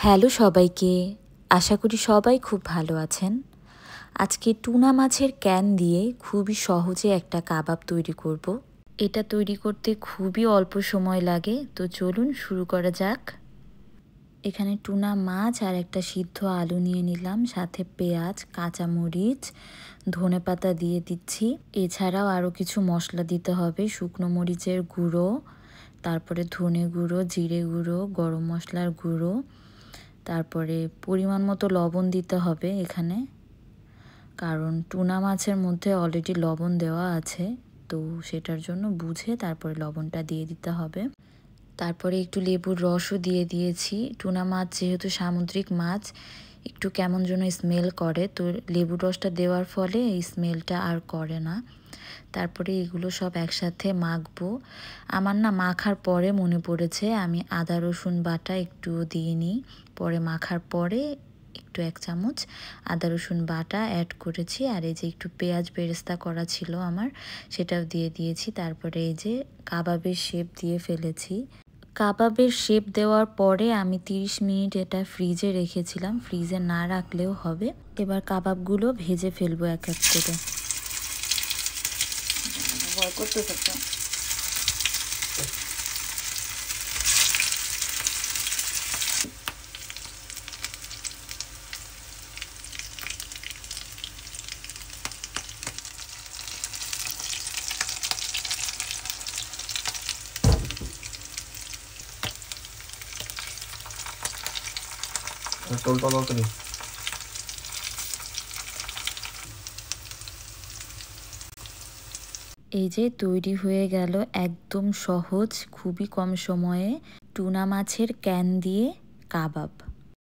Hello সবাইকে, আশা করি সবাই খুব ভালো আছেন। আজকে টুনা মাছের ক্যান দিয়ে খুবই সহজে একটা কাবাব তৈরি করব। এটা তৈরি করতে খুবই অল্প সময় লাগে, তো চলুন শুরু করা যাক। এখানে টুনা মাছ আর একটা সিদ্ধ আলু নিয়ে নিলাম, সাথে পেঁয়াজ, কাঁচামরিচ, ধনেপাতা দিয়ে দিচ্ছি। এছাড়াও আরও কিছু মশলা দিতে হবে, শুকনো মরিচের গুঁড়ো, তারপরে ধনে গুঁড়ো, জিরে গুঁড়ো, গরম মশলার গুঁড়ো, তারপরে পরিমাণ মতো লবণ দিতে হবে এখানে, কারণ টুনা মাছের মধ্যে অলরেডি লবণ দেওয়া আছে, তো সেটার জন্য বুঝে তারপরে লবণটা দিয়ে দিতে হবে। তারপরে একটু লেবুর রসও দিয়ে দিয়েছি। টুনা মাছ যেহেতু সামুদ্রিক মাছ, একটু কেমন যেন স্মেল করে, তো লেবুর রসটা দেওয়ার ফলে এই স্মেলটা আর করে না। তারপরে এগুলো সব একসাথে মাখবো। আমার না মাখার পরে মনে পড়েছে আমি আদা রসুন বাটা একটু দিয়ে নিই, পরে মাখার পরে একটু 1 চামচ আদা রসুন বাটা অ্যাড করেছি। আর এই যে একটু পেঁয়াজ বেরেস্তা করা ছিল আমার, সেটাও দিয়ে দিয়েছি। তারপরে এই যে কাবাবের শেপ দিয়ে ফেলেছি। কাবাবের শেপ দেওয়ার পরে আমি 30 মিনিট এটা ফ্রিজে রেখেছিলাম, ফ্রিজে না রাখলেও হবে। এবার কাবাবগুলো ভেজে ফেলবো এক এক করে। ভয় করতেছে তো। এই যে তৈরি হয়ে গেল একদম সহজ, খুবই কম সময়ে টুনা মাছের ক্যান দিয়ে কাবাব।